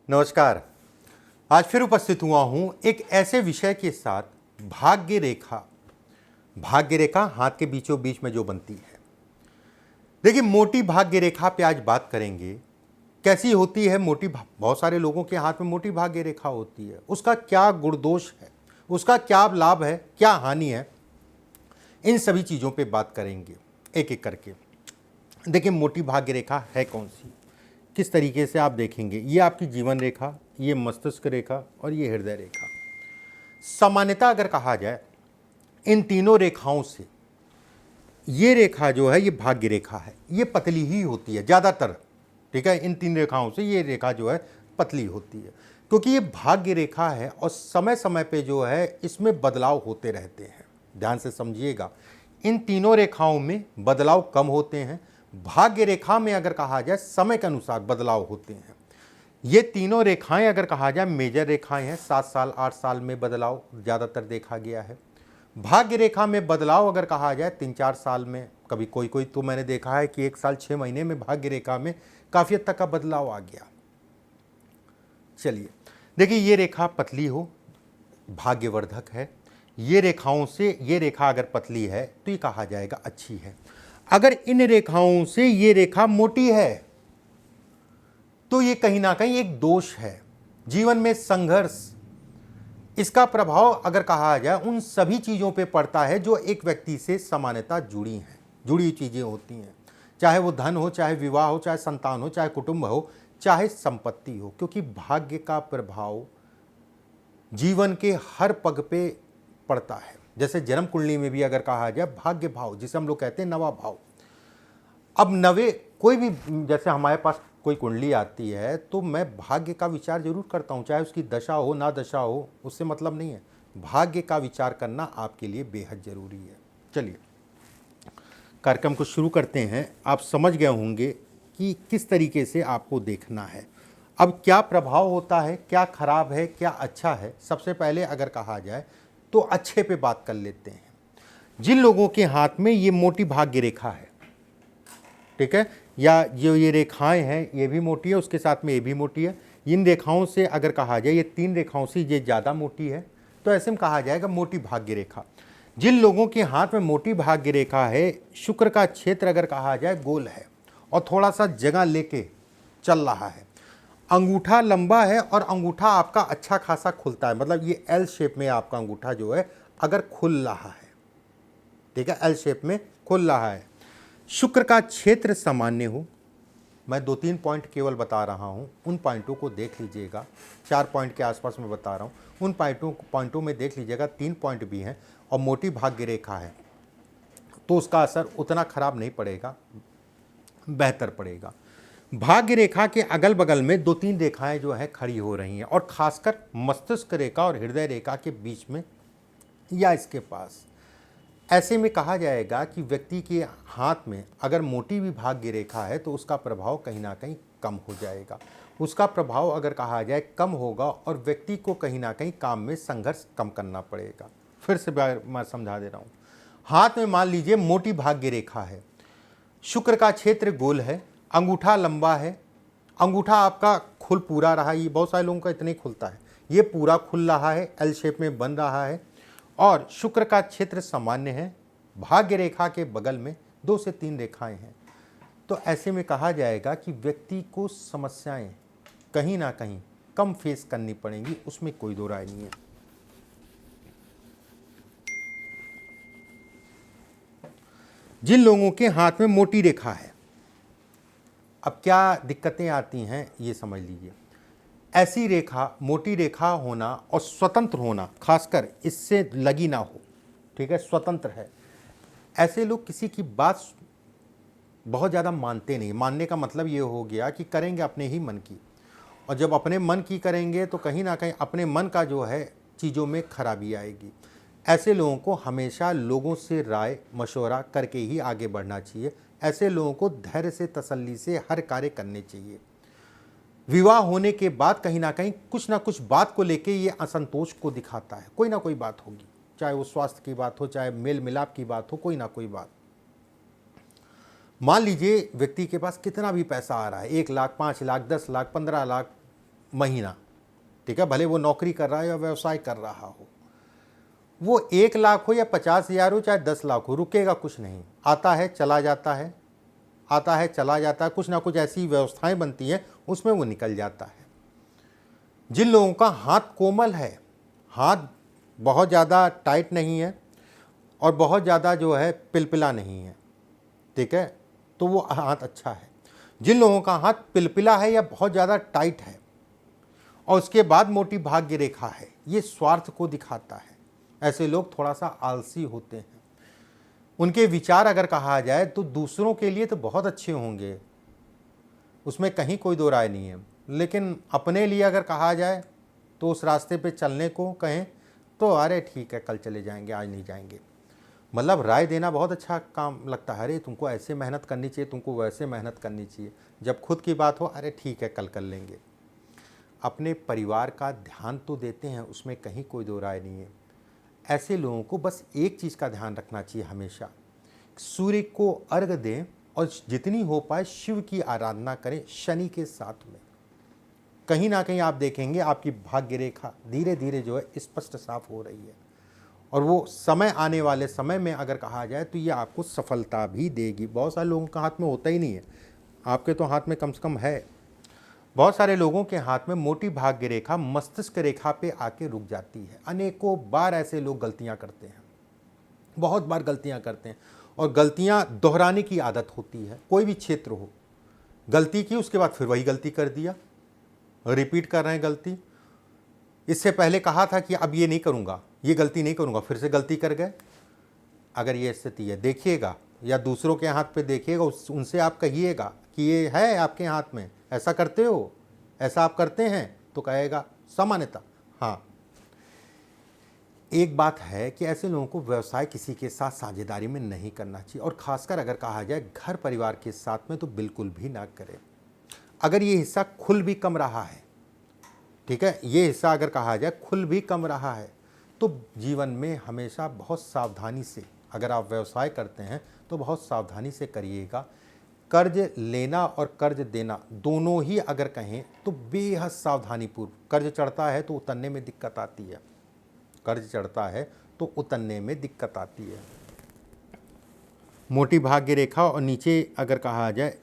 नमस्कार। आज फिर उपस्थित हुआ हूं एक ऐसे विषय के साथ, भाग्य रेखा। भाग्य रेखा हाथ के बीचों बीच में जो बनती है। देखिए, मोटी भाग्य रेखा पे आज बात करेंगे। कैसी होती है मोटी? बहुत सारे लोगों के हाथ में मोटी भाग्य रेखा होती है। उसका क्या गुण दोष है, उसका क्या लाभ है, क्या हानि है, इन सभी चीज़ों पे बात करेंगे एक एक करके। देखिए, मोटी भाग्य रेखा है कौन सी, किस तरीके से आप देखेंगे। ये आपकी जीवन रेखा, ये मस्तिष्क रेखा और ये हृदय रेखा। सामान्यतः अगर कहा जाए, इन तीनों रेखाओं से ये रेखा जो है, ये भाग्य रेखा है, ये पतली ही होती है ज़्यादातर। ठीक है, इन तीन रेखाओं से ये रेखा जो है पतली होती है, क्योंकि ये भाग्य रेखा है और समय समय पे जो है इसमें बदलाव होते रहते हैं। ध्यान से समझिएगा, इन तीनों रेखाओं में बदलाव कम होते हैं। भाग्य रेखा में अगर कहा जाए, समय के अनुसार बदलाव होते हैं। ये तीनों रेखाएं अगर कहा जाए मेजर रेखाएं हैं, 7 साल 8 साल में बदलाव ज़्यादातर देखा गया है। भाग्य रेखा में बदलाव अगर कहा जाए 3-4 साल में, कभी कोई कोई तो मैंने देखा है कि 1 साल 6 महीने में भाग्य रेखा में काफ़ी हद तक का बदलाव आ गया। चलिए देखिए, ये रेखा पतली हो, भाग्यवर्धक है। ये रेखाओं से ये रेखा अगर पतली है तो ये कहा जाएगा अच्छी है। अगर इन रेखाओं से ये रेखा मोटी है तो ये कहीं ना कहीं एक दोष है। जीवन में संघर्ष, इसका प्रभाव अगर कहा जाए उन सभी चीज़ों पे पड़ता है जो एक व्यक्ति से सामान्यतः जुड़ी चीज़ें होती हैं। चाहे वो धन हो, चाहे विवाह हो, चाहे संतान हो, चाहे कुटुंब हो, चाहे संपत्ति हो, क्योंकि भाग्य का प्रभाव जीवन के हर पग पे पड़ता है। जैसे जन्म कुंडली में भी अगर कहा जाए, भाग्य भाव जिसे हम लोग कहते हैं नवा भाव। अब नवे कोई भी, जैसे हमारे पास कोई कुंडली आती है तो मैं भाग्य का विचार जरूर करता हूँ, चाहे उसकी दशा हो ना दशा हो, उससे मतलब नहीं है। भाग्य का विचार करना आपके लिए बेहद ज़रूरी है। चलिए कार्यक्रम को शुरू करते हैं। आप समझ गए होंगे कि किस तरीके से आपको देखना है। अब क्या प्रभाव होता है, क्या खराब है, क्या अच्छा है। सबसे पहले अगर कहा जाए तो अच्छे पे बात कर लेते हैं। जिन लोगों के हाथ में ये मोटी भाग्य रेखा है, ठीक है, या जो ये रेखाएं हैं ये भी मोटी है, उसके साथ में ये भी मोटी है। इन रेखाओं से अगर कहा जाए, ये 3 रेखाओं से ये ज़्यादा मोटी है, तो ऐसे में कहा जाएगा मोटी भाग्य रेखा। जिन लोगों के हाथ में मोटी भाग्य रेखा है, शुक्र का क्षेत्र अगर कहा जाए गोल है और थोड़ा सा जगह लेके चल रहा है, अंगूठा लंबा है और अंगूठा आपका अच्छा खासा खुलता है, मतलब ये एल शेप में आपका अंगूठा जो है अगर खुल रहा है, ठीक है, एल शेप में खुल रहा है। शुक्र का क्षेत्र सामान्य हो, मैं 2-3 पॉइंट केवल बता रहा हूं, उन पॉइंटों को देख लीजिएगा। 4 पॉइंट के आसपास मैं बता रहा हूं, उन पॉइंटों में देख लीजिएगा। 3 पॉइंट भी हैं और मोटी भाग्य रेखा है तो उसका असर उतना खराब नहीं पड़ेगा, बेहतर पड़ेगा। भाग्य रेखा के अगल बगल में 2-3 रेखाएं जो है खड़ी हो रही हैं, और खासकर मस्तिष्क रेखा और हृदय रेखा के बीच में या इसके पास। ऐसे में कहा जाएगा कि व्यक्ति के हाथ में अगर मोटी भी भाग्य रेखा है तो उसका प्रभाव कहीं ना कहीं कम हो जाएगा। उसका प्रभाव अगर कहा जाए कम होगा और व्यक्ति को कहीं ना कहीं काम में संघर्ष कम करना पड़ेगा। फिर से मैं समझा दे रहा हूँ। हाथ में मान लीजिए मोटी भाग्य रेखा है, शुक्र का क्षेत्र गोल है, अंगूठा लंबा है, अंगूठा आपका खुल पूरा रहा, ये बहुत सारे लोगों का इतना ही खुलता है, ये पूरा खुल रहा है, एल शेप में बन रहा है, और शुक्र का क्षेत्र सामान्य है। भाग्य रेखा के बगल में 2 से 3 रेखाएं हैं, तो ऐसे में कहा जाएगा कि व्यक्ति को समस्याएं कहीं ना कहीं कम फेस करनी पड़ेंगी, उसमें कोई दो राय नहीं है। जिन लोगों के हाथ में मोटी रेखा है, अब क्या दिक्कतें आती हैं ये समझ लीजिए। ऐसी रेखा, मोटी रेखा होना और स्वतंत्र होना, खासकर इससे लगी ना हो, ठीक है, स्वतंत्र है, ऐसे लोग किसी की बात बहुत ज़्यादा मानते नहीं। मानने का मतलब ये हो गया कि करेंगे अपने ही मन की, और जब अपने मन की करेंगे तो कहीं ना कहीं अपने मन का जो है चीज़ों में खराबी आएगी। ऐसे लोगों को हमेशा लोगों से राय मशवरा करके ही आगे बढ़ना चाहिए। ऐसे लोगों को धैर्य से, तसल्ली से हर कार्य करने चाहिए। विवाह होने के बाद कहीं ना कहीं कुछ ना कुछ बात को लेके ये असंतोष को दिखाता है, कोई ना कोई बात होगी, चाहे वो स्वास्थ्य की बात हो, चाहे मेल मिलाप की बात हो, कोई ना कोई बात। मान लीजिए व्यक्ति के पास कितना भी पैसा आ रहा है, 1 लाख, 5 लाख, 10 लाख, 15 लाख, महीना, ठीक है, भले वो नौकरी कर रहा है या व्यवसाय कर रहा हो, वो 1 लाख हो या 50,000 हो चाहे 10 लाख हो, रुकेगा कुछ नहीं, आता है चला जाता है, आता है चला जाता है, कुछ ना कुछ ऐसी व्यवस्थाएं बनती हैं उसमें वो निकल जाता है। जिन लोगों का हाथ कोमल है, हाथ बहुत ज़्यादा टाइट नहीं है और बहुत ज़्यादा जो है पिलपिला नहीं है, ठीक है, तो वो हाथ अच्छा है। जिन लोगों का हाथ पिलपिला है या बहुत ज़्यादा टाइट है और उसके बाद मोटी भाग्य रेखा है, ये स्वार्थ को दिखाता है। ऐसे लोग थोड़ा सा आलसी होते हैं। उनके विचार अगर कहा जाए तो दूसरों के लिए तो बहुत अच्छे होंगे, उसमें कहीं कोई दो राय नहीं है, लेकिन अपने लिए अगर कहा जाए तो उस रास्ते पे चलने को कहें तो अरे ठीक है कल चले जाएंगे, आज नहीं जाएंगे। मतलब राय देना बहुत अच्छा काम लगता है, अरे तुमको ऐसे मेहनत करनी चाहिए, तुमको वैसे मेहनत करनी चाहिए। जब खुद की बात हो, अरे ठीक है कल कर लेंगे। अपने परिवार का ध्यान तो देते हैं, उसमें कहीं कोई दो राय नहीं है। ऐसे लोगों को बस एक चीज़ का ध्यान रखना चाहिए हमेशा, सूर्य को अर्घ्य दें और जितनी हो पाए शिव की आराधना करें शनि के साथ में। कहीं ना कहीं आप देखेंगे आपकी भाग्य रेखा धीरे धीरे जो है स्पष्ट साफ हो रही है, और वो समय आने वाले समय में अगर कहा जाए तो ये आपको सफलता भी देगी। बहुत सारे लोगों के हाथ में होता ही नहीं है, आपके तो हाथ में कम से कम है। बहुत सारे लोगों के हाथ में मोटी भाग्य रेखा मस्तिष्क रेखा पे आके रुक जाती है। अनेकों बार ऐसे लोग गलतियां करते हैं, बहुत बार गलतियां करते हैं, और गलतियां दोहराने की आदत होती है। कोई भी क्षेत्र हो, गलती की उसके बाद फिर वही गलती कर दिया, रिपीट कर रहे हैं गलती। इससे पहले कहा था कि अब ये नहीं करूँगा, ये गलती नहीं करूँगा, फिर से गलती कर गए। अगर ये स्थिति है, देखिएगा या दूसरों के हाथ पे देखिएगा, उनसे आप कहिएगा कि ये है आपके हाथ में, ऐसा करते हो, ऐसा आप करते हैं, तो कहेगा सामान्यतः हाँ। एक बात है कि ऐसे लोगों को व्यवसाय किसी के साथ साझेदारी में नहीं करना चाहिए, और खासकर अगर कहा जाए घर परिवार के साथ में तो बिल्कुल भी ना करें। अगर ये हिस्सा खुल भी कम रहा है, ठीक है, ये हिस्सा अगर कहा जाए खुल भी कम रहा है, तो जीवन में हमेशा बहुत सावधानी से, अगर आप व्यवसाय करते हैं तो बहुत सावधानी से करिएगा। कर्ज लेना और कर्ज देना दोनों ही अगर कहें तो बेहद सावधानीपूर्वक। कर्ज चढ़ता है तो उतरने में दिक्कत आती है, कर्ज चढ़ता है तो उतरने में दिक्कत आती है। मोटी भाग्य रेखा और नीचे अगर कहा जाए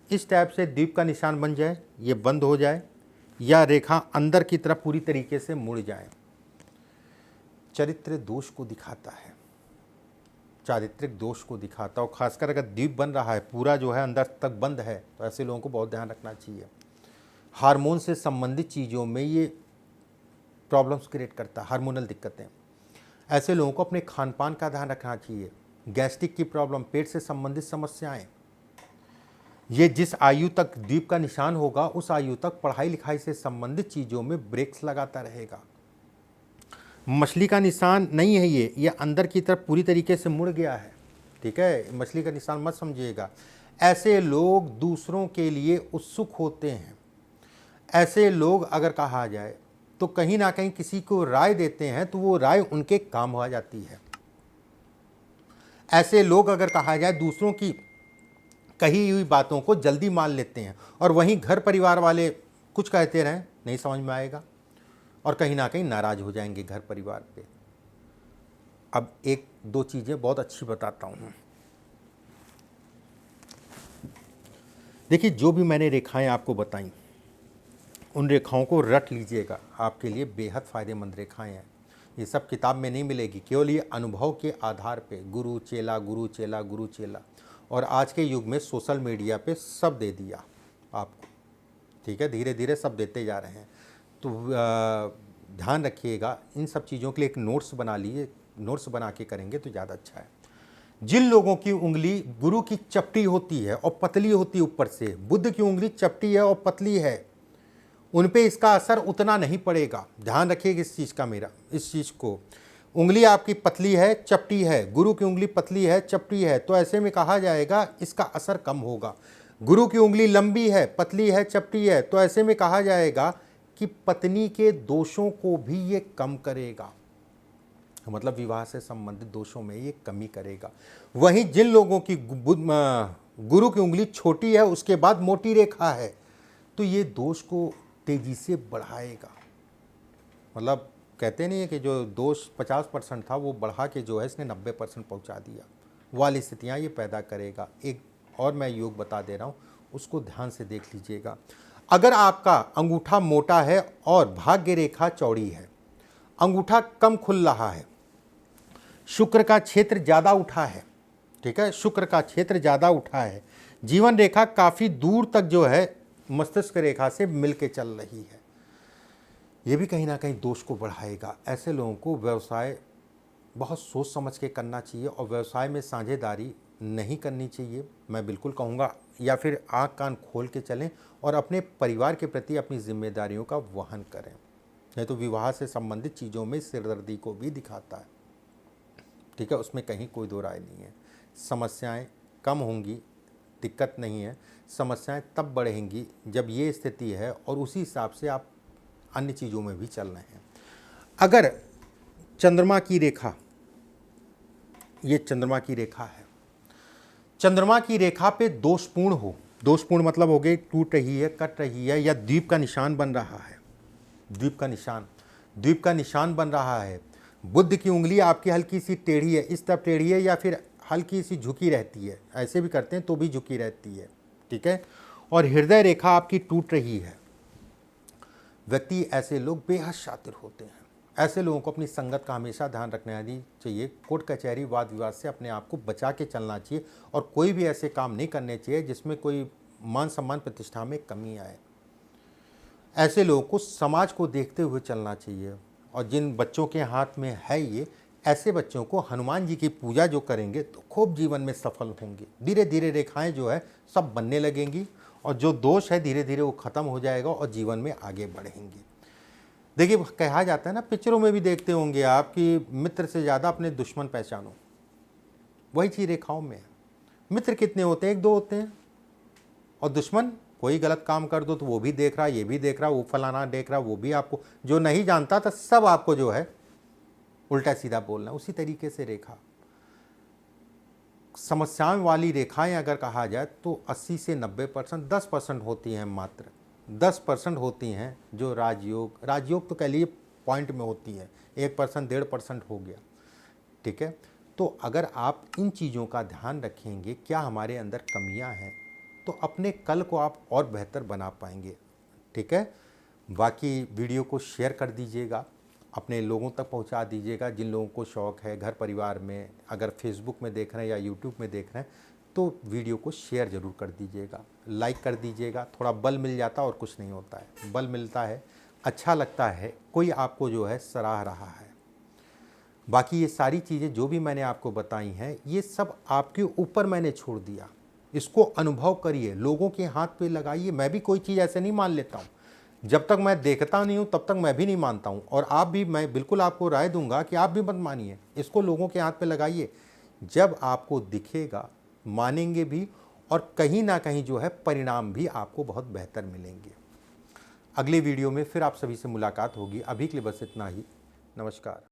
इस टाइप से द्वीप का निशान बन जाए, ये बंद हो जाए, या रेखा अंदर की तरफ पूरी तरीके से मुड़ जाए, चरित्र दोष को दिखाता है, चारित्रिक दोष को दिखाता है। और खासकर अगर द्वीप बन रहा है पूरा जो है अंदर तक बंद है, तो ऐसे लोगों को बहुत ध्यान रखना चाहिए। हार्मोन से संबंधित चीज़ों में ये प्रॉब्लम्स क्रिएट करता है, हार्मोनल दिक्कतें। ऐसे लोगों को अपने खान पान का ध्यान रखना चाहिए। गैस्ट्रिक की प्रॉब्लम, पेट से संबंधित समस्याएं, ये जिस आयु तक द्वीप का निशान होगा उस आयु तक पढ़ाई लिखाई से संबंधित चीज़ों में ब्रेक्स लगाता रहेगा। मछली का निशान नहीं है ये अंदर की तरफ पूरी तरीके से मुड़ गया है, ठीक है, मछली का निशान मत समझिएगा। ऐसे लोग दूसरों के लिए उत्सुक होते हैं। ऐसे लोग अगर कहा जाए तो कहीं ना कहीं किसी को राय देते हैं तो वो राय उनके काम हो जाती है। ऐसे लोग अगर कहा जाए दूसरों की कही हुई बातों को जल्दी मान लेते हैं, और वहीं घर परिवार वाले कुछ कहते रहें नहीं समझ में आएगा, और कहीं ना कहीं नाराज हो जाएंगे घर परिवार पे। अब एक दो चीज़ें बहुत अच्छी बताता हूँ। देखिए, जो भी मैंने रेखाएं आपको बताई उन रेखाओं को रट लीजिएगा, आपके लिए बेहद फ़ायदेमंद रेखाएं हैं। ये सब किताब में नहीं मिलेगी, केवल ये अनुभव के आधार पे, गुरु चेला गुरु चेला गुरु चेला, और आज के युग में सोशल मीडिया पे सब दे दिया आपको, ठीक है, धीरे धीरे सब देते जा रहे हैं। तो ध्यान रखिएगा, इन सब चीज़ों के लिए एक नोट्स बना लीजिए, नोट्स बना के करेंगे तो ज़्यादा अच्छा है। जिन लोगों की उंगली गुरु की चपटी होती है और पतली होती है ऊपर से, बुध की उंगली चपटी है और पतली है, उन पे इसका असर उतना नहीं पड़ेगा। ध्यान रखिएगा इस चीज़ का, मेरा इस चीज़ को। उंगली आपकी पतली है, चपटी है, गुरु की उंगली पतली है, चपटी है, तो ऐसे में कहा जाएगा इसका असर कम होगा। गुरु की उंगली लंबी है, पतली है, चपटी है, तो ऐसे में कहा जाएगा कि पत्नी के दोषों को भी ये कम करेगा, मतलब विवाह से संबंधित दोषों में ये कमी करेगा। वहीं जिन लोगों की गुरु की उंगली छोटी है उसके बाद मोटी रेखा है, तो ये दोष को तेज़ी से बढ़ाएगा। मतलब कहते नहीं है कि जो दोष 50% था वो बढ़ा के जो है इसने 90% पहुंचा दिया, वाली स्थितियाँ ये पैदा करेगा। एक और मैं योग बता दे रहा हूँ, उसको ध्यान से देख लीजिएगा। अगर आपका अंगूठा मोटा है और भाग्य रेखा चौड़ी है, अंगूठा कम खुल रहा है, शुक्र का क्षेत्र ज़्यादा उठा है, ठीक है, शुक्र का क्षेत्र ज़्यादा उठा है, जीवन रेखा काफ़ी दूर तक जो है मस्तिष्क रेखा से मिल के चल रही है, ये भी कहीं ना कहीं दोष को बढ़ाएगा। ऐसे लोगों को व्यवसाय बहुत सोच समझ के करना चाहिए और व्यवसाय में साझेदारी नहीं करनी चाहिए, मैं बिल्कुल कहूँगा। या फिर आँख कान खोल के चलें और अपने परिवार के प्रति अपनी जिम्मेदारियों का वहन करें। नहीं तो विवाह से संबंधित चीज़ों में सिरदर्दी को भी दिखाता है, ठीक है, उसमें कहीं कोई दो राय नहीं है। समस्याएं कम होंगी, दिक्कत नहीं है, समस्याएं तब बढ़ेंगी जब ये स्थिति है और उसी हिसाब से आप अन्य चीज़ों में भी चल रहे हैं। अगर चंद्रमा की रेखा, ये चंद्रमा की रेखा है, चंद्रमा की रेखा पे दोषपूर्ण हो, दोषपूर्ण मतलब हो गई टूट रही है, कट रही है, या द्वीप का निशान बन रहा है, द्वीप का निशान बन रहा है, बुध की उंगली आपकी हल्की सी टेढ़ी है, इस तरफ टेढ़ी है या फिर हल्की सी झुकी रहती है, ऐसे भी करते हैं तो भी झुकी रहती है, ठीक है, और हृदय रेखा आपकी टूट रही है। व्यक्ति, ऐसे लोग बेहद शातिर होते हैं। ऐसे लोगों को अपनी संगत का हमेशा ध्यान रखना चाहिए। कोर्ट कचहरी वाद विवाद से अपने आप को बचा के चलना चाहिए और कोई भी ऐसे काम नहीं करने चाहिए जिसमें कोई मान सम्मान प्रतिष्ठा में कमी आए। ऐसे लोगों को समाज को देखते हुए चलना चाहिए। और जिन बच्चों के हाथ में है ये, ऐसे बच्चों को हनुमान जी की पूजा जो करेंगे तो खूब जीवन में सफल होंगे। धीरे धीरे रेखाएं जो है सब बनने लगेंगी और जो दोष है धीरे धीरे वो ख़त्म हो जाएगा और जीवन में आगे बढ़ेंगे। देखिए, कहा जाता है ना, पिक्चरों में भी देखते होंगे आप कि मित्र से ज़्यादा अपने दुश्मन पहचानो, वही चीज़ रेखाओं में है। मित्र कितने होते हैं? एक दो होते हैं, और दुश्मन कोई गलत काम कर दो तो वो भी देख रहा, ये भी देख रहा, वो फलाना देख रहा, वो भी आपको जो नहीं जानता था सब आपको जो है उल्टा सीधा बोलना। उसी तरीके से रेखा, समस्याओं वाली रेखाएं अगर कहा जाए तो 80 से 90%, 10% होती हैं, मात्र 10% होती हैं जो राजयोग तो कह लीजिए पॉइंट में होती है, 1%, 1.5% हो गया, ठीक है। तो अगर आप इन चीज़ों का ध्यान रखेंगे, क्या हमारे अंदर कमियां हैं, तो अपने कल को आप और बेहतर बना पाएंगे, ठीक है। बाकी वीडियो को शेयर कर दीजिएगा, अपने लोगों तक पहुंचा दीजिएगा। जिन लोगों को शौक़ है घर परिवार में, अगर फेसबुक में देख रहे हैं या यूट्यूब में देख रहे हैं तो वीडियो को शेयर ज़रूर कर दीजिएगा, लाइक कर दीजिएगा। थोड़ा बल मिल जाता और कुछ नहीं होता है, बल मिलता है, अच्छा लगता है, कोई आपको जो है सराह रहा है। बाकी ये सारी चीज़ें जो भी मैंने आपको बताई हैं ये सब आपके ऊपर मैंने छोड़ दिया, इसको अनुभव करिए, लोगों के हाथ पे लगाइए। मैं भी कोई चीज़ ऐसे नहीं मान लेता हूँ, जब तक मैं देखता नहीं हूँ तब तक मैं भी नहीं मानता हूँ। और आप भी, मैं बिल्कुल आपको राय दूंगा कि आप भी मत मानिए, इसको लोगों के हाथ पे लगाइए। जब आपको दिखेगा मानेंगे भी, और कहीं ना कहीं जो है परिणाम भी आपको बहुत बेहतर मिलेंगे। अगले वीडियो में फिर आप सभी से मुलाकात होगी। अभी के लिए बस इतना ही, नमस्कार।